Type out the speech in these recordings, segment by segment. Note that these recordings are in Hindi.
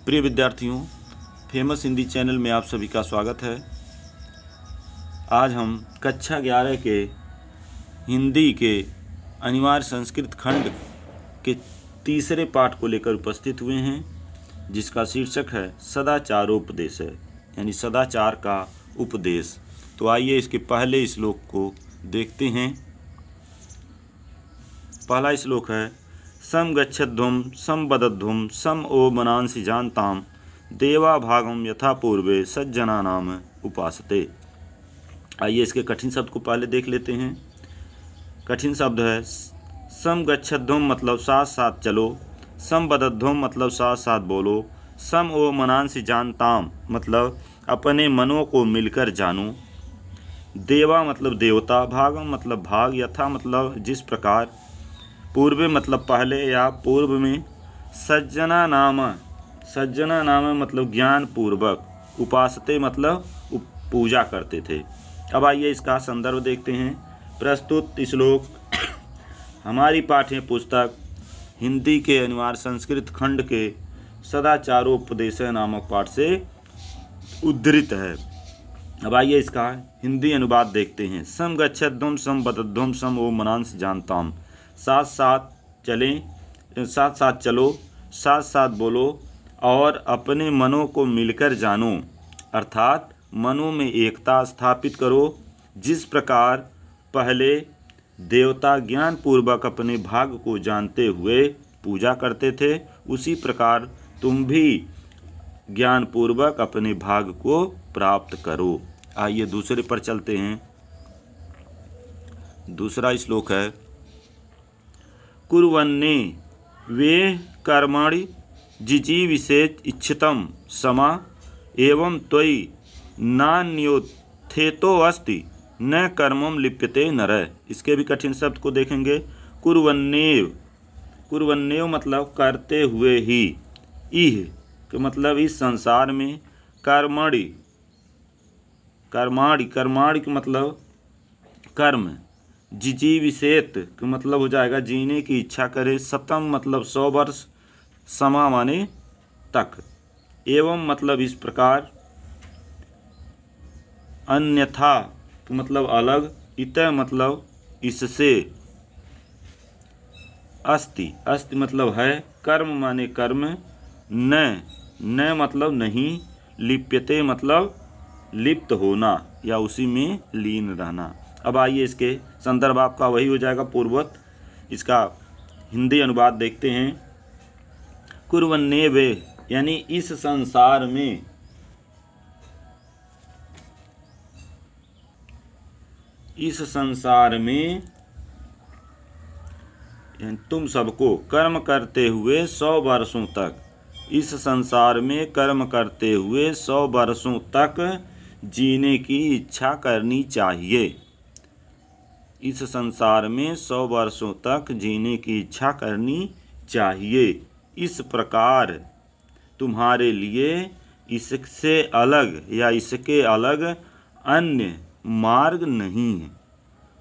प्रिय विद्यार्थियों, फेमस हिंदी चैनल में आप सभी का स्वागत है। आज हम कक्षा 11 के हिंदी के अनिवार्य संस्कृत खंड के तीसरे पाठ को लेकर उपस्थित हुए हैं, जिसका शीर्षक है सदाचारोपदेश है, यानी सदाचार का उपदेश। तो आइए इसके पहले श्लोक को देखते हैं। पहला श्लोक है सम गच्छध्वम सम वदध्वम सम ओ मनांसि जानताम देवा भागम यथा पूर्वे सज्जना नाम उपासते। आइए इसके कठिन शब्द को पहले देख लेते हैं। कठिन शब्द है सम गच्छध्वम मतलब साथ साथ चलो, सम वदध्वम मतलब साथ साथ बोलो, सम ओ मनांसि जानताम मतलब अपने मनों को मिलकर जानो, देवा मतलब देवता, भागम मतलब भाग, यथा मतलब जिस प्रकार, पूर्वे मतलब पहले या पूर्व में, सज्जना नाम मतलब ज्ञान पूर्वक, उपासते मतलब पूजा करते थे। अब आइए इसका संदर्भ देखते हैं। प्रस्तुत श्लोक हमारी पाठ्य पुस्तक हिंदी के अनिवार्य संस्कृत खंड के सदाचारोपदेश नामक पाठ से उद्धृत है। अब आइए इसका हिंदी अनुवाद देखते हैं। सम गच्छध्वम सम वदध्वम सम ओ मनांसि जानताम, साथ साथ चलें, साथ साथ चलो, साथ साथ बोलो और अपने मनों को मिलकर जानो, अर्थात मनों में एकता स्थापित करो। जिस प्रकार पहले देवता ज्ञान पूर्वक अपने भाग को जानते हुए पूजा करते थे, उसी प्रकार तुम भी ज्ञान पूर्वक अपने भाग को प्राप्त करो। आइए दूसरे पर चलते हैं। दूसरा श्लोक है कुर्वन्ने वे कर्माणि जिजीविषेत इच्छितं समा एवं त्वयि नान्योत्थेतो अस्ति न कर्मं लिप्यते नरः। इसके भी कठिन शब्द को देखेंगे। कुर्वन्नेव मतलब करते हुए ही, इह के मतलब इस संसार में, कर्माणि के मतलब कर्म, जिजीविषेत का मतलब हो जाएगा जीने की इच्छा करे, शतम मतलब 100 वर्ष, समा माने तक, एवं मतलब इस प्रकार, अन्यथा का मतलब अलग, इत मतलब इससे, अस्ति मतलब है, कर्म माने कर्म, न मतलब नहीं, लिप्यते मतलब लिप्त होना या उसी में लीन रहना। अब आइए इसके संदर्भ आपका वही हो जाएगा पूर्ववत। इसका हिंदी अनुवाद देखते हैं। कुर्वन्ने वे यानी इस संसार में, यानी तुम सबको कर्म करते हुए 100 वर्षों तक, इस संसार में कर्म करते हुए 100 वर्षों तक जीने की इच्छा करनी चाहिए। इस संसार में 100 वर्षों तक जीने की इच्छा करनी चाहिए। इस प्रकार तुम्हारे लिए इससे अलग या इसके अलग अन्य मार्ग नहीं है,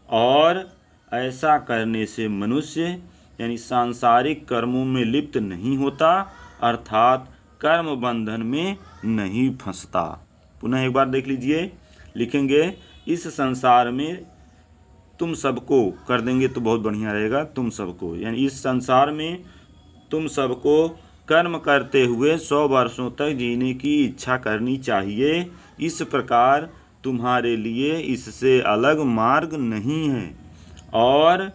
और ऐसा करने से मनुष्य यानी सांसारिक कर्मों में लिप्त नहीं होता, अर्थात कर्म बंधन में नहीं फंसता। पुनः एक बार देख लीजिए। लिखेंगे इस संसार में तुम सबको कर देंगे तो बहुत बढ़िया रहेगा। तुम सबको यानी इस संसार में तुम सबको कर्म करते हुए 100 वर्षों तक जीने की इच्छा करनी चाहिए। इस प्रकार तुम्हारे लिए इससे अलग मार्ग नहीं है, और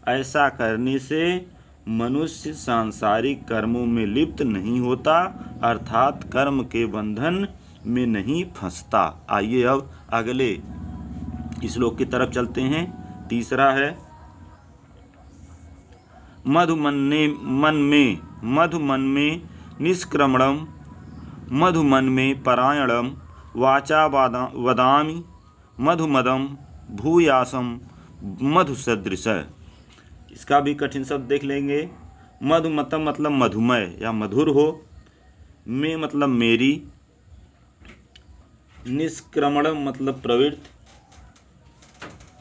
ऐसा करने से मनुष्य सांसारिक कर्मों में लिप्त नहीं होता, अर्थात कर्म के बंधन में नहीं फंसता। आइए अब अगले श्लोक की तरफ चलते हैं। तीसरा है मधुमन में निष्क्रमणम मधुमन में परायणम वाचा वदामि मधुमदम भूयासम मधुसदृश। इसका भी कठिन शब्द देख लेंगे। मधुमतम मतलब मधुमय या मधुर हो, में मतलब मेरी, निष्क्रमणम मतलब प्रवृत्ति,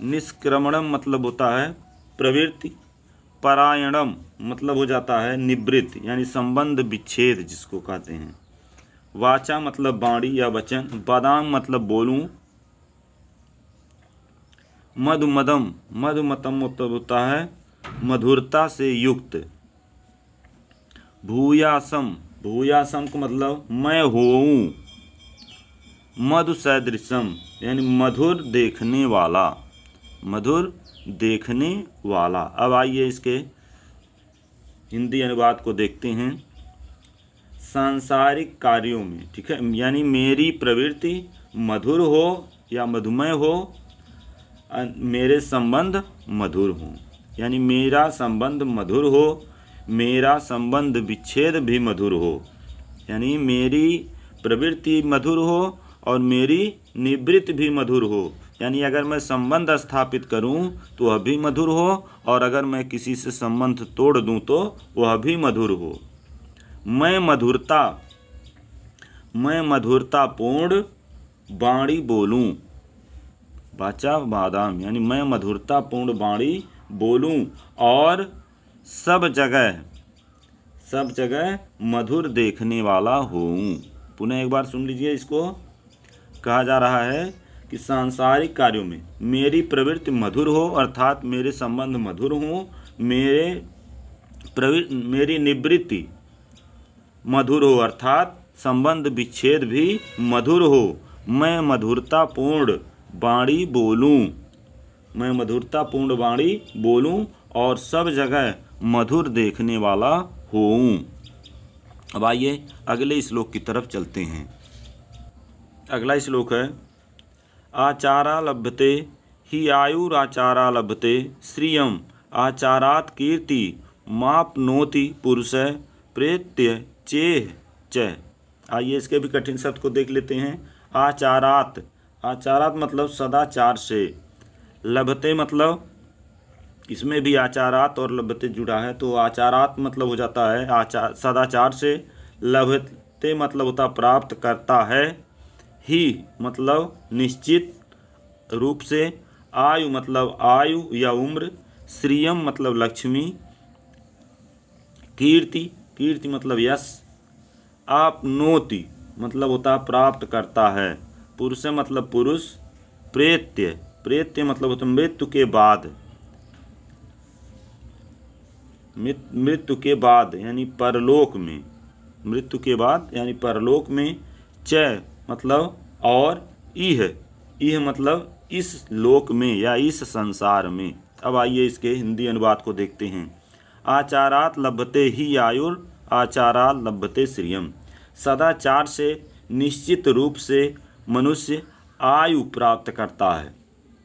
निष्क्रमणम मतलब होता है प्रवृत्ति, परायणम मतलब हो जाता है निवृत्ति यानी संबंध विच्छेद जिसको कहते हैं। वाचा मतलब वाणी या वचन, वादाम मतलब बोलूं, मधुमदम मधुमतम मतलब होता है मधुरता से युक्त, भूयासम भूयासम का मतलब मैं होऊं, मधु सदृशम यानी मधुर देखने वाला, मधुर देखने वाला। अब आइए इसके हिंदी अनुवाद को देखते हैं। सांसारिक कार्यों में, ठीक है, यानी मेरी प्रवृत्ति मधुर हो या मधुमय हो, मेरे संबंध मधुर हों, यानी मेरा संबंध मधुर हो, मेरा संबंध विच्छेद भी मधुर हो, यानी मेरी प्रवृत्ति मधुर हो और मेरी निवृत्ति भी मधुर हो, यानी अगर मैं संबंध स्थापित करूं तो वह भी मधुर हो और अगर मैं किसी से संबंध तोड़ दूं तो वह भी मधुर हो। मैं मधुरता पूर्ण वाणी बोलूं, वाचा वादाम यानी मैं मधुरता पूर्ण वाणी बोलूं और सब जगह मधुर देखने वाला हूँ। पुनः एक बार सुन लीजिए, इसको कहा जा रहा है कि सांसारिक कार्यों में मेरी प्रवृत्ति मधुर हो अर्थात मेरे संबंध मधुर हों, मेरी निवृत्ति मधुर हो अर्थात संबंध विच्छेद भी मधुर हो। मैं मधुरतापूर्ण वाणी बोलूं और सब जगह मधुर देखने वाला होऊं। अब आइए अगले श्लोक की तरफ चलते हैं। अगला श्लोक है आचारा लभते ही आयुराचारा लभते श्रियम आचारात कीर्ति मापनोति पुरुष प्रेत्य चेह च। आइए इसके भी कठिन शब्द को देख लेते हैं। आचारात मतलब सदाचार से, लभते मतलब इसमें भी आचारात और लभते जुड़ा है तो आचारात मतलब हो जाता है सदाचार से, लभते मतलब होता प्राप्त करता है, ही मतलब निश्चित रूप से, आयु मतलब आयु या उम्र, श्रियम मतलब लक्ष्मी, कीर्ति मतलब यश, आपनोति मतलब होता प्राप्त करता है, पुरुष मतलब पुरुष, प्रेत्य मतलब होता मृत्यु के बाद यानी परलोक में, मृत्यु के बाद यानी परलोक में, च मतलब और, इह मतलब इस लोक में या इस संसार में। अब आइए इसके हिंदी अनुवाद को देखते हैं। आचारात लभते ही आयुर आचारात लभते श्रियम, सदाचार से निश्चित रूप से मनुष्य आयु प्राप्त करता है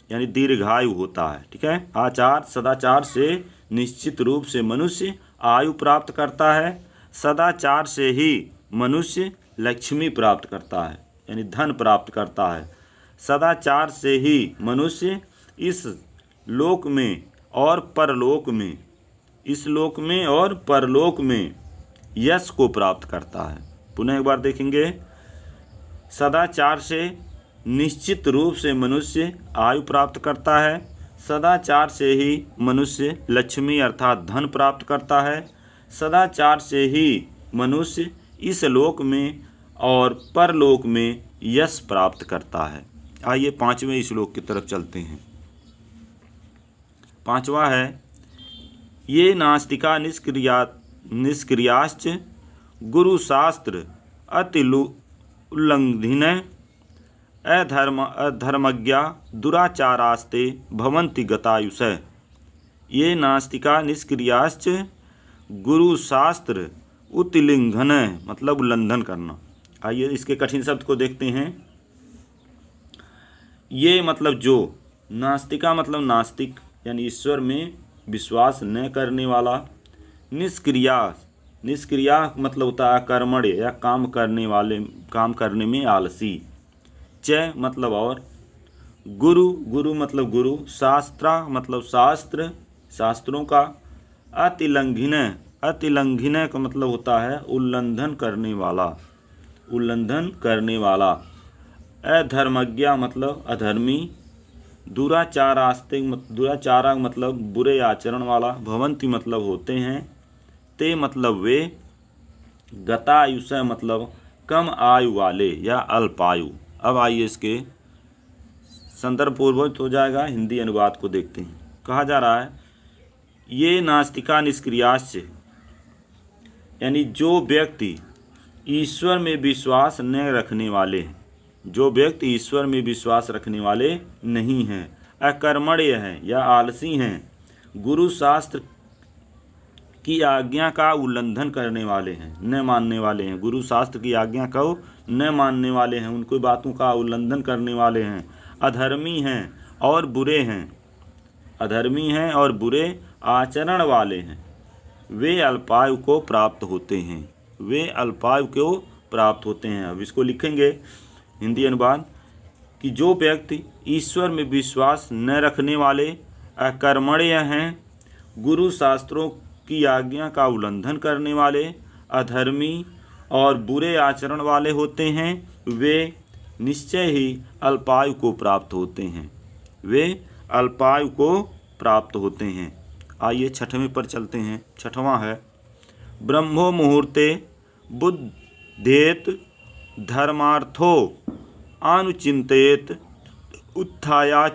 यानी दीर्घायु होता है, ठीक है। सदाचार से निश्चित रूप से मनुष्य आयु प्राप्त करता है, सदाचार से ही मनुष्य लक्ष्मी प्राप्त करता है यानी धन प्राप्त करता है, सदाचार से ही मनुष्य इस लोक में और परलोक में, इस लोक में और परलोक में यश को प्राप्त करता है। पुनः एक बार देखेंगे। सदाचार से निश्चित रूप से मनुष्य आयु प्राप्त करता है, सदाचार से ही मनुष्य लक्ष्मी अर्थात धन प्राप्त करता है, सदाचार से ही मनुष्य इस लोक में और परलोक में यश प्राप्त करता है। आइए पांचवें श्लोक की तरफ चलते हैं। पांचवा है ये नास्तिका निष्क्रियाश्च गुरुशास्त्र अतिलुल्लंघिन अधर्मज्ञा दुराचारास्ते भवन्ति गतायुष। ये नास्तिका निष्क्रियाश्च गुरुशास्त्र उत्तिलंघन मतलब उल्लंघन करना। आइए इसके कठिन शब्द को देखते हैं। ये मतलब जो, नास्तिका मतलब नास्तिक यानी ईश्वर में विश्वास न करने वाला, निष्क्रिया मतलब होता है कर्मण्य या काम करने में आलसी, च मतलब और, गुरु मतलब गुरु, शास्त्रा मतलब शास्त्र शास्त्रों का, अतिलंघिन का मतलब होता है उल्लंघन करने वाला, अधर्मज्ञा मतलब अधर्मी, दुराचारा मतलब बुरे आचरण वाला, भवंती मतलब होते हैं, ते मतलब वे, गतायुष मतलब कम आयु वाले या अल्पायु। अब आइए इसके संदर्भ पूर्वक हो जाएगा, हिंदी अनुवाद को देखते हैं। कहा जा रहा है ये नास्तिका निष्क्रियाश्च, यानी जो व्यक्ति ईश्वर में विश्वास न रखने वाले हैं, जो व्यक्ति ईश्वर में विश्वास रखने वाले नहीं हैं, अकर्मण्य हैं या आलसी हैं, गुरु शास्त्र की आज्ञा का उल्लंघन करने वाले हैं, न मानने वाले हैं, गुरु शास्त्र की आज्ञा को न मानने वाले हैं, उनकी बातों का उल्लंघन करने वाले हैं, अधर्मी हैं और बुरे हैं, अधर्मी हैं और बुरे आचरण वाले हैं, वे अल्पायु को प्राप्त होते हैं, वे अल्पायु को प्राप्त होते हैं। अब इसको लिखेंगे हिंदी अनुवाद कि जो व्यक्ति ईश्वर में विश्वास न रखने वाले, अकर्मण्य हैं, गुरु शास्त्रों की आज्ञा का उल्लंघन करने वाले, अधर्मी और बुरे आचरण वाले होते हैं, वे निश्चय ही अल्पायु को प्राप्त होते हैं, वे अल्पायु को प्राप्त होते हैं। आइए छठवें पर चलते हैं। छठवां है ब्रह्मो मुहूर्ते बुद्धेत धर्मार्थो अनुचिंतेत उत्थाया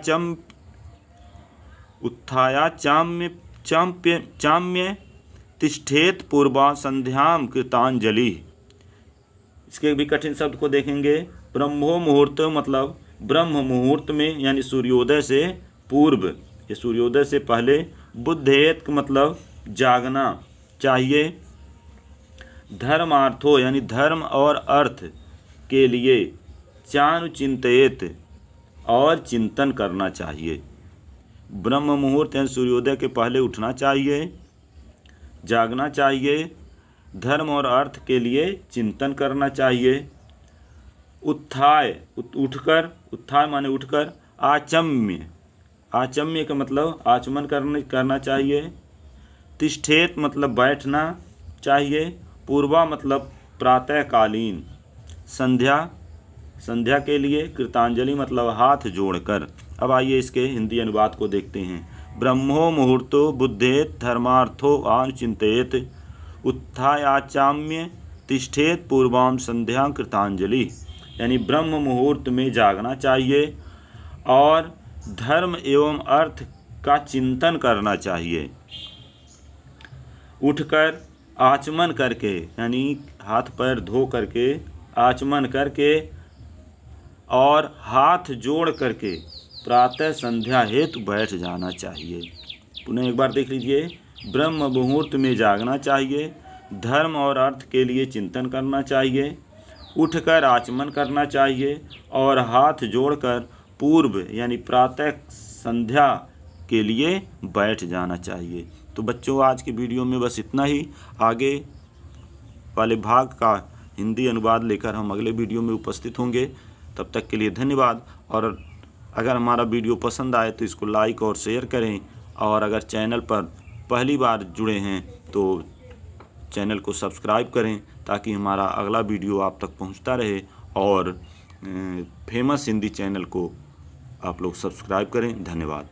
चाम्य तिष्ठेत पूर्वा संध्याम कृतांजलि। इसके भी कठिन शब्द को देखेंगे। ब्रह्मो मुहूर्त मतलब ब्रह्म मुहूर्त में, यानी सूर्योदय से पूर्व, ये सूर्योदय से पहले। बुद्धेत मतलब जागना चाहिए। धर्मार्थो यानी धर्म और अर्थ के लिए। चानुचिंतयेत और चिंतन करना चाहिए। ब्रह्म मुहूर्त यानी सूर्योदय के पहले उठना चाहिए, जागना चाहिए, धर्म और अर्थ के लिए चिंतन करना चाहिए। उत्थाय उठकर, उत्थाय माने उठकर। आचम्य, आचम्य का मतलब आचमन करना चाहिए। तिष्ठेत मतलब बैठना चाहिए। पूर्वा मतलब प्रातःकालीन। संध्या के लिए। कृतांजलि मतलब हाथ जोड़कर। अब आइए इसके हिंदी अनुवाद को देखते हैं। ब्रह्मो मुहूर्तो बुद्धेत धर्मार्थो अनुचिंतयेत उत्थाय आचाम्य तिष्ठेत पूर्वाम संध्या कृतांजलि, यानी ब्रह्म मुहूर्त में जागना चाहिए और धर्म एवं अर्थ का चिंतन करना चाहिए। उठकर आचमन करके, यानी हाथ पैर धो करके, आचमन करके और हाथ जोड़ करके प्रातः संध्या हेतु बैठ जाना चाहिए। पुनः एक बार देख लीजिए। ब्रह्म मुहूर्त में जागना चाहिए, धर्म और अर्थ के लिए चिंतन करना चाहिए, उठकर आचमन करना चाहिए और हाथ जोड़कर पूर्व यानी प्रातः संध्या के लिए बैठ जाना चाहिए। तो बच्चों आज की वीडियो में बस इतना ही। आगे वाले भाग का हिंदी अनुवाद लेकर हम अगले वीडियो में उपस्थित होंगे। तब तक के लिए धन्यवाद। और अगर हमारा वीडियो पसंद आए तो इसको लाइक और शेयर करें, और अगर चैनल पर पहली बार जुड़े हैं तो चैनल को सब्सक्राइब करें ताकि हमारा अगला वीडियो आप तक पहुंचता रहे। और फेमस हिंदी चैनल को आप लोग सब्सक्राइब करें। धन्यवाद।